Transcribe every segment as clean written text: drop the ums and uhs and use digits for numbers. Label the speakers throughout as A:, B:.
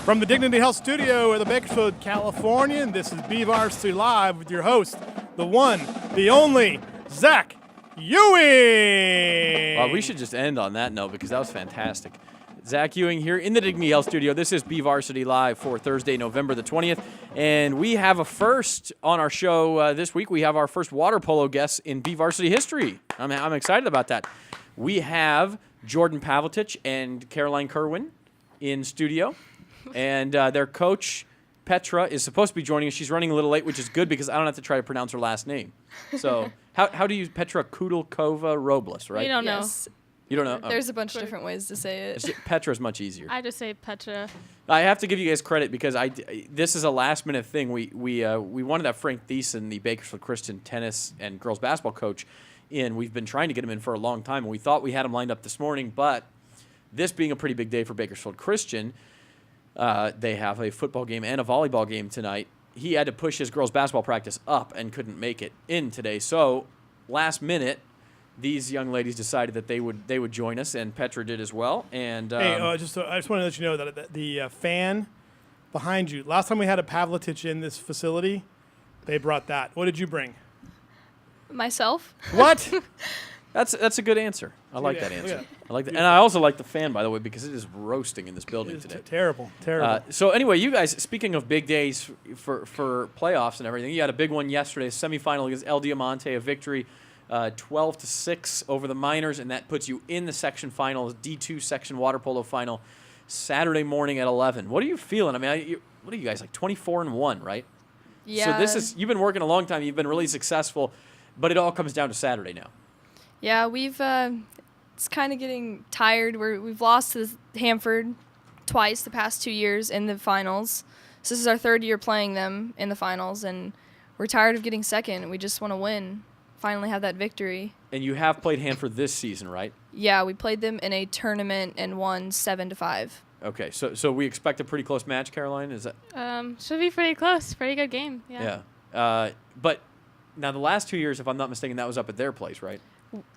A: From the Dignity Health Studio in the Bakersfield, California, this is BVarsity Live with your host, the one, the only, Zach Ewing.
B: Well, we should just end on that note because that was fantastic. Zach Ewing here in the Dignity Health Studio. This is BVarsity Live for Thursday, November the 20th. And we have a first on our show this week. We have our first water polo guest in BVarsity history. I'm excited about that. We have Jordan Pavletich and Caroline Kerwin in studio. And their coach, Petra, is supposed to be joining us. She's running a little late, which is good because I don't have to try to pronounce her last name. So how do you, Petra Kudalkova Robles, right?
C: We don't know.
D: Yes.
B: You don't know? Oh.
D: There's a bunch of different ways to say it.
B: Petra's much easier.
C: I just say Petra.
B: I have to give you guys credit because this is a last minute thing. We wanted that Frank Thiessen, the Bakersfield Christian tennis and girls basketball coach, in. We've been trying to get him in for a long time, and we thought we had him lined up this morning. But this being a pretty big day for Bakersfield Christian, they have a football game and a volleyball game tonight. He had to push his girls basketball practice up and couldn't make it in today. So last minute, these young ladies decided that they would join us, and Petra did as well. And
A: hey, I just want to let you know that the fan behind you, last time we had a Pavletich in this facility, they brought that. What did you bring?
D: Myself?
A: What?
B: That's a good answer. I like that
A: Look at
B: answer.
A: that.
B: I like that, and I also like the fan, by the way, because it is roasting in this building
A: It's
B: today.
A: terrible.
B: So anyway, you guys, speaking of big days for playoffs and everything, you had a big one yesterday, semifinal against El Diamante, a victory 12-6 over the Miners, and that puts you in the section finals, D2 section water polo final, Saturday morning at 11. What are you feeling? I mean, what are you guys, like 24-1, right?
D: Yeah.
B: So you've been working a long time. You've been really successful, but it all comes down to Saturday now.
D: Yeah, we've it's kind of getting tired. We've lost to Hanford twice the past 2 years in the finals. So this is our third year playing them in the finals, and we're tired of getting second. We just want to win, finally have that victory.
B: And you have played Hanford this season, right?
D: Yeah, we played them in a tournament and won 7-5.
B: Okay, so we expect a pretty close match, Caroline? Is that?
C: Should be pretty close. Pretty good game. Yeah.
B: But now the last 2 years, if I'm not mistaken, that was up at their place, right?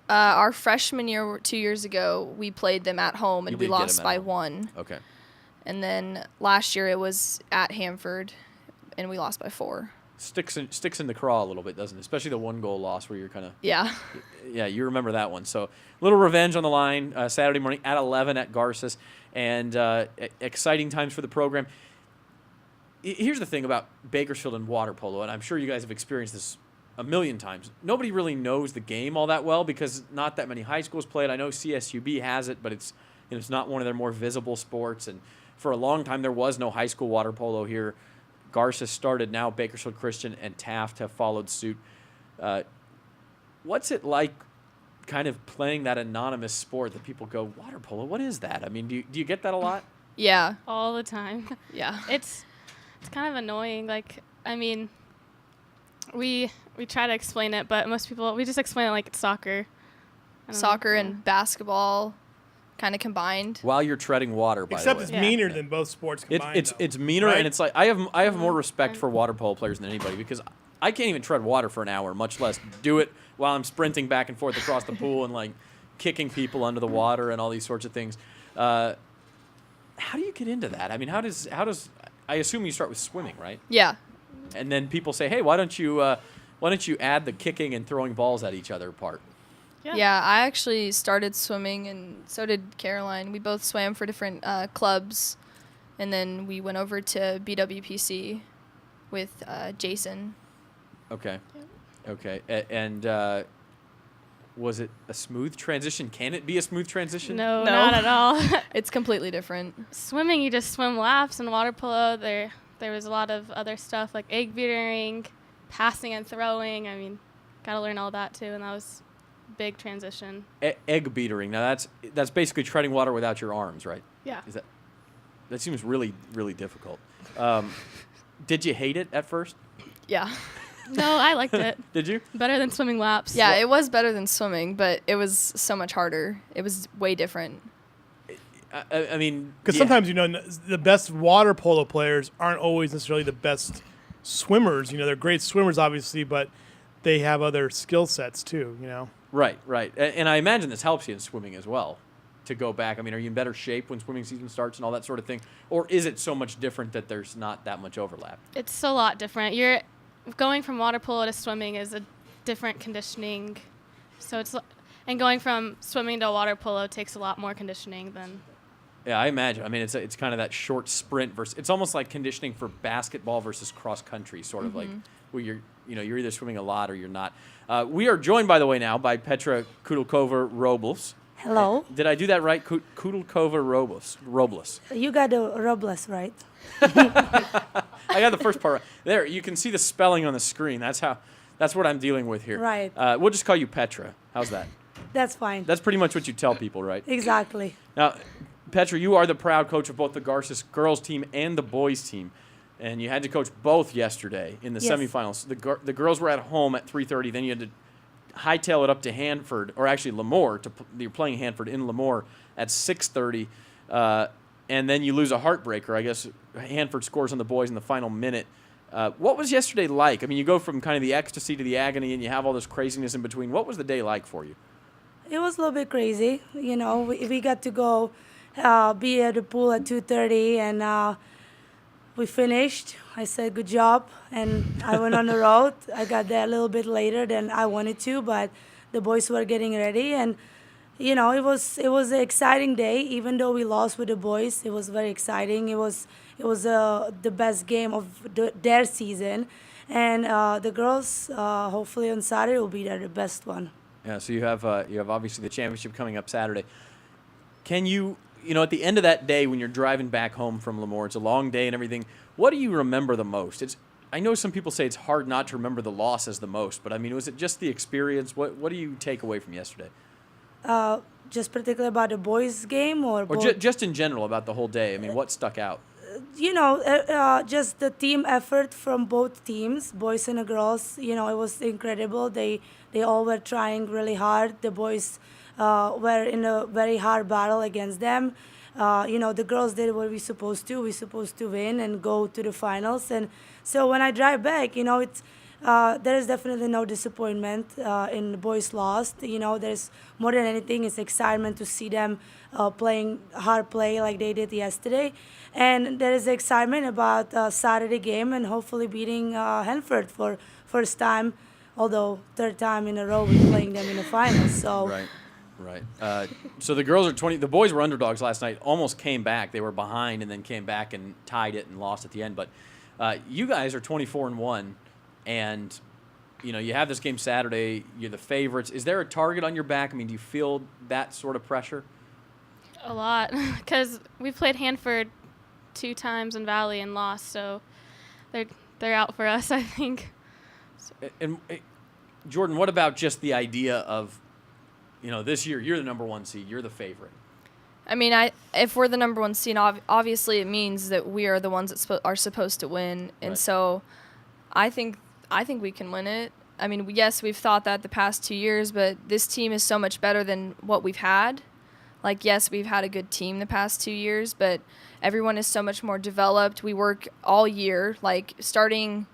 D: Our freshman year 2 years ago, we played them at home, and
B: You
D: we
B: did get
D: lost
B: them at
D: by
B: home.
D: 1.
B: Okay.
D: And then last year it was at Hanford, and we lost by 4.
B: Sticks in the craw a little bit, doesn't it? Especially the 1-goal loss where you're kind of...
D: Yeah.
B: Yeah, you remember that one. So a little revenge on the line Saturday morning at 11 at Garces, and exciting times for the program. Here's the thing about Bakersfield and water polo, and I'm sure you guys have experienced this a million times. Nobody really knows the game all that well because not that many high schools play it. I know CSUB has it, but it's not one of their more visible sports. And for a long time, there was no high school water polo here. Garces started, now Bakersfield Christian and Taft have followed suit. What's it like kind of playing that anonymous sport that people go, water polo, what is that? I mean, do you get that a lot?
D: Yeah.
C: All the time.
D: Yeah.
C: It's kind of annoying. Like, I mean, we try to explain it, but most people, we just explain it like it's soccer.
D: Soccer and basketball kind of combined.
B: While you're treading water, by
A: Except
B: the
A: it's
B: way.
A: meaner than both sports combined.
B: It's meaner,
A: right?
B: and it's like I have more respect for water polo players than anybody because I can't even tread water for an hour, much less do it while I'm sprinting back and forth across the pool and like kicking people under the water and all these sorts of things. How do you get into that? I mean, how does I assume you start with swimming, right?
D: Yeah.
B: And then people say, hey, why don't you add the kicking and throwing balls at each other part?
D: Yeah, I actually started swimming, and so did Caroline. We both swam for different clubs, and then we went over to BWPC with Jason.
B: Okay. Okay. And was it a smooth transition? Can it be a smooth transition?
C: No,
D: No.
C: not at all.
D: It's completely different.
C: Swimming, you just swim laps, and water polo, there was a lot of other stuff like egg beatering, passing and throwing. I mean, got to learn all that too, and that was a big transition.
B: Egg beatering. Now that's basically treading water without your arms, right?
C: Yeah.
B: That seems really, really difficult. Did you hate it at first?
D: Yeah.
C: No, I liked it.
B: Did you?
C: Better than swimming laps.
D: Yeah, it was better than swimming, but it was so much harder. It was way different.
B: I mean,
A: Because sometimes, the best water polo players aren't always necessarily the best swimmers. They're great swimmers, obviously, but they have other skill sets too,
B: Right. And I imagine this helps you in swimming as well. to go back? I mean, are you in better shape when swimming season starts and all that sort of thing? Or is it so much different that there's not that much overlap?
C: It's a lot different. You're going from water polo to swimming is a different conditioning. So and going from swimming to water polo takes a lot more conditioning than.
B: Yeah, I imagine. I mean, it's kind of that short sprint versus. It's almost like conditioning for basketball versus cross country, sort of like where you're either swimming a lot or you're not. We are joined, by the way, now by Petra Kudlkova-Robles.
E: Hello.
B: Did I do that right? Kudlkova-Robles.
E: You got the Robles right.
B: I got the first part right. There, you can see the spelling on the screen. That's what I'm dealing with here.
E: Right.
B: We'll just call you Petra. How's that?
E: That's fine.
B: That's pretty much what you tell people, right?
E: Exactly.
B: Now, Petra, you are the proud coach of both the Garces girls team and the boys team, and you had to coach both yesterday in the
E: Yes.
B: semifinals. The girls were at home at 3:30. Then you had to hightail it up to Hanford, or actually Lemoore. You're playing Hanford in Lemoore at 6:30, and then you lose a heartbreaker. I guess Hanford scores on the boys in the final minute. What was yesterday like? I mean, you go from kind of the ecstasy to the agony, and you have all this craziness in between. What was the day like for you?
E: It was a little bit crazy. You know, we got to go be at the pool at 2:30, and we finished. I said good job, and I went on the road. I got there a little bit later than I wanted to, but the boys were getting ready, and you know, it was an exciting day. Even though we lost with the boys, it was very exciting. It was the best game of their season, and the girls hopefully on Saturday will be the best one.
B: Yeah, so you have obviously the championship coming up Saturday. Can you at the end of that day when you're driving back home from Lemoore, it's a long day and everything. What do you remember the most? I know some people say it's hard not to remember the losses the most, but I mean, was it just the experience? What do you take away from yesterday?
E: Just particularly about the boys' game, or
B: just in general about the whole day. I mean, what stuck out?
E: You know, just the team effort from both teams, boys and the girls. You know, it was incredible. They all were trying really hard. The boys were in a very hard battle against them. You know, the girls did what we're supposed to. We're supposed to win and go to the finals. And so when I drive back, you know, it's there is definitely no disappointment in the boys lost. You know, there's more than anything, it's excitement to see them playing hard play like they did yesterday. And there is excitement about Saturday game and hopefully beating Hanford for first time, although third time in a row we're playing them in the finals. So.
B: Right. So the girls are 20. The boys were underdogs last night. Almost came back. They were behind and then came back and tied it and lost at the end. But you guys are 24-1, and you know you have this game Saturday. You're the favorites. Is there a target on your back? I mean, do you feel that sort of pressure?
C: A lot, because we played Hanford 2 times in Valley and lost, so they're out for us, I think.
B: And Jordan, what about just the idea of, you know, this year you're the number 1 seed, you're the favorite?
D: I mean, if we're the number 1 seed, obviously it means that we are the ones that are supposed to win, and
B: Right.
D: So I think we can win it. I mean, yes, we've thought that the past 2 years, but this team is so much better than what we've had. Like, yes, we've had a good team the past 2 years, but everyone is so much more developed. We work all year. Like, starting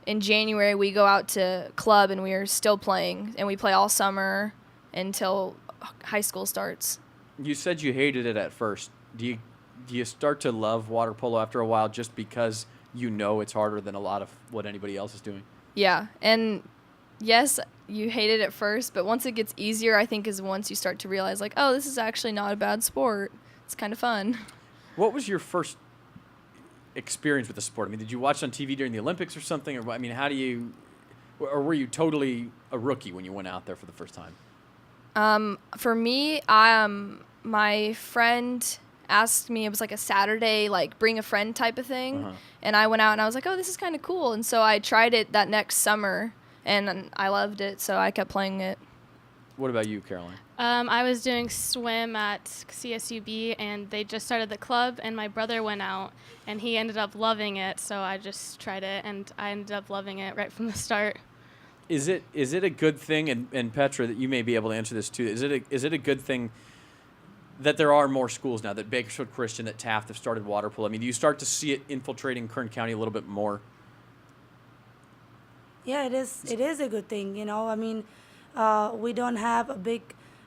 D: in January, we go out to club and we are still playing, and we play all summer until high school starts.
B: You said you hated it at first. Do you start to love water polo after a while just because you know it's harder than a lot of what anybody else is doing?
D: Yeah, and yes, you hate it at first, but once it gets easier, I think is once you start to realize, like, oh, this is actually not a bad sport. It's kind of fun.
B: What was your first experience with the sport? I mean, did you watch on TV during the Olympics or something? Or I mean, or were you totally a rookie when you went out there for the first time?
D: For me, my friend asked me, it was like a Saturday, like bring a friend type of thing.
B: Uh-huh.
D: And I went out and I was like, oh, this is kind of cool. And so I tried it that next summer and I loved it. So I kept playing it.
B: What about you, Caroline?
C: I was doing swim at CSUB, and they just started the club, and my brother went out, and he ended up loving it, so I just tried it, and I ended up loving it right from the start.
B: Is it a good thing, and Petra, that you may be able to answer this too, is it a good thing that there are more schools now, that Bakersfield Christian, that Taft have started water polo? I mean, do you start to see it infiltrating Kern County a little bit more?
E: Yeah, it is. It is a good thing, you know. I mean, we don't have a big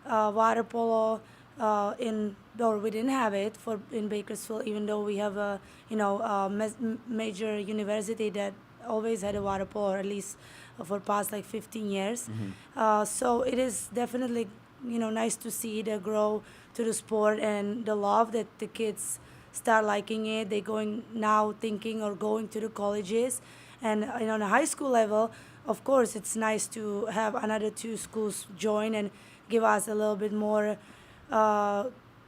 E: water polo we didn't have it in Bakersfield, even though we have a major university that always had a water polo, or at least for past like 15 years. So it is definitely nice to see the grow to the sport and the love that the kids start liking it. They're going now thinking or going to the colleges, and on a high school level, of course, it's nice to have another 2 schools join and give us a little bit more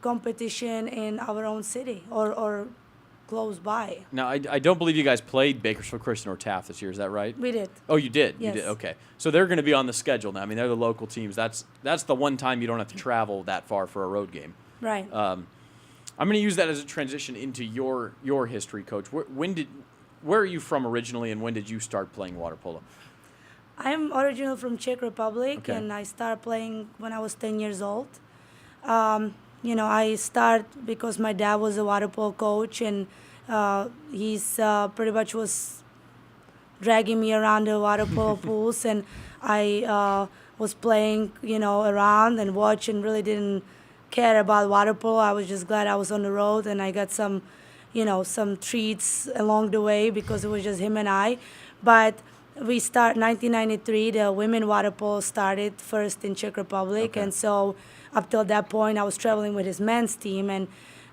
E: competition in our own city or close by.
B: Now, I don't believe you guys played Bakersfield Christian or Taft this year. Is that right?
E: We did.
B: Oh, you did?
E: Yes.
B: You did? Okay. So they're going to be on the schedule now. I mean, they're the local teams. That's the one time you don't have to travel that far for a road game.
E: Right.
B: I'm going to use that as a transition into your history, Coach. Where are you from originally, and when did you start playing water polo?
E: I'm originally from Czech Republic,
B: Okay.
E: and I started playing when I was 10 years old. I started because my dad was a water polo coach, and he's pretty much was dragging me around the water polo pools, and I was playing, around and watch, and really didn't care about water polo. I was just glad I was on the road, and I got some treats along the way because it was just him and I. But we start 1993. The women water polo started first in Czech Republic,
B: Okay.
E: and so up till that point, I was traveling with his men's team, and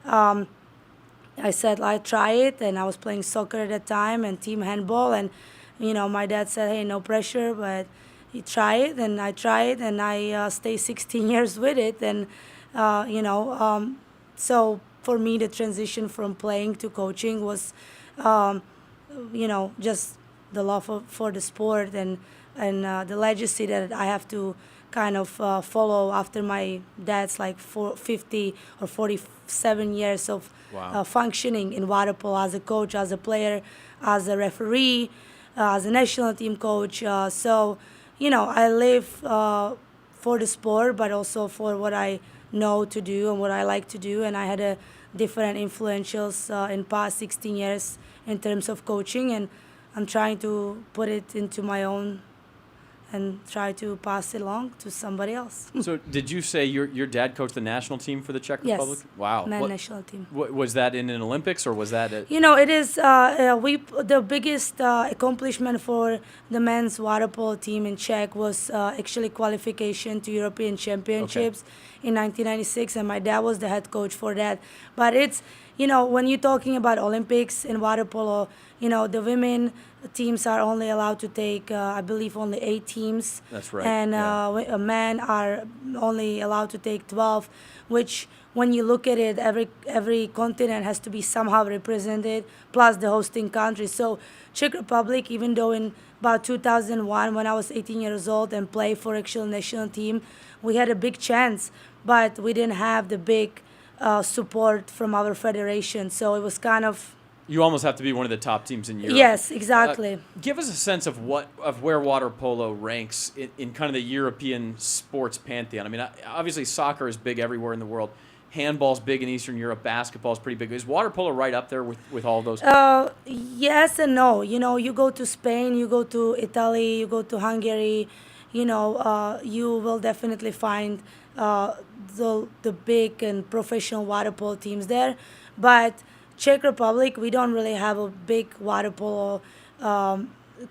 E: I said I'd try it, and I was playing soccer at that time and team handball, and my dad said, hey, no pressure, but you try it, and I tried, and I stayed 16 years with it, and so for me the transition from playing to coaching was just the love for the sport and the legacy that I have to kind of follow after my dad's like 50 or 47 years of
B: Wow.
E: functioning in water polo as a coach, as a player, as a referee, as a national team coach. So I live for the sport, but also for what I know to do and what I like to do. And I had a different influentials in past 16 years in terms of coaching, and I'm trying to put it into my own and try to pass it along to somebody else.
B: So did you say your dad coached the national team for the Czech
E: Yes.
B: Republic? Wow.
E: Men national team.
B: Was that in an Olympics, or was that at
E: It is the biggest accomplishment for the men's water polo team in Czech was actually qualification to European Championships in 1996, and my dad was the head coach for that. But it's when you're talking about Olympics in water polo, the women teams are only allowed to take I believe only 8 teams.
B: That's right,
E: And
B: yeah.
E: men are only allowed to take 12, which when you look at it, every continent has to be somehow represented, plus the hosting country. So Czech Republic, even though in about 2001, when I was 18 years old and played for actual national team, we had a big chance, but we didn't have the big support from our federation. So it was kind of
B: you almost have to be one of the top teams in Europe?
E: yes, exactly.
B: Give us a sense of where water polo ranks in kind of the European sports pantheon. I mean, obviously soccer is big everywhere in the world. Handball's big in Eastern Europe. Basketball's pretty big. Is water polo right up there with all of those?
E: Yes and no. You go to Spain, you go to Italy, you go to Hungary, you will definitely find the big and professional water polo teams there. But Czech Republic, we don't really have a big water polo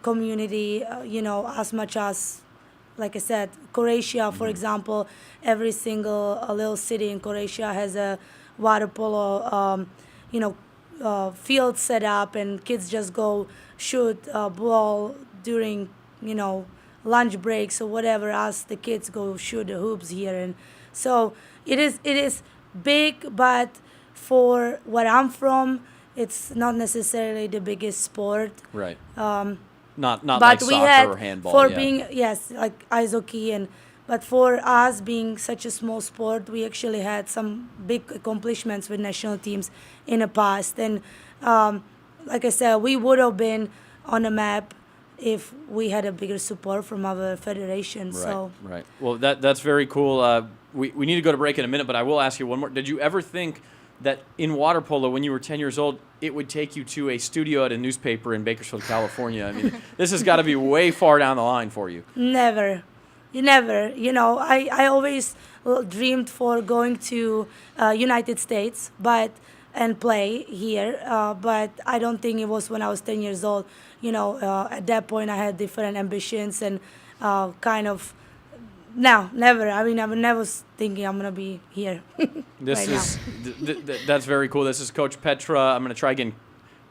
E: community, as much as, like I said, Croatia, for example. Every single little city in Croatia has a water polo, field set up, and kids just go shoot a ball during, lunch breaks or whatever, as the kids go shoot the hoops here. And so it is big, but for where I'm from, it's not necessarily the biggest sport.
B: Right. Not
E: But
B: like
E: we
B: soccer
E: had
B: or handball.
E: for
B: yeah.
E: being like ice hockey, but for us being such a small sport, we actually had some big accomplishments with national teams in the past. And like I said, we would have been on the map if we had a bigger support from our federation.
B: Right.
E: So
B: Right. Well, that's very cool. We need to go to break in a minute, but I will ask you one more. Did you ever think that in water polo, when you were 10 years old, it would take you to a studio at a newspaper in Bakersfield, California? I mean, this has got to be way far down the line for you.
E: never. You never, I always dreamed for going to United States, and play here. But I don't think it was when I was 10 years old. At that point I had different ambitions and kind of. No, never. I mean, I never was thinking I'm gonna be here.
B: This
E: right
B: is that's very cool. This is Coach Petra. I'm going to try again.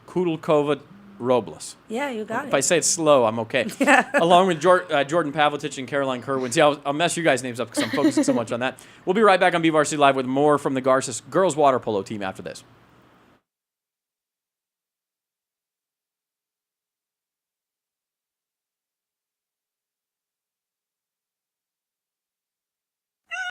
B: Kudlkova Robles.
E: Yeah, you got
B: If
E: it.
B: I say it slow, I'm okay. Along with Jordan Pavlitic and Caroline Kerwin. See, I'll mess you guys' names up because I'm focusing so much on that. We'll be right back on BVarsity Live with more from the Garces girls water polo team after this.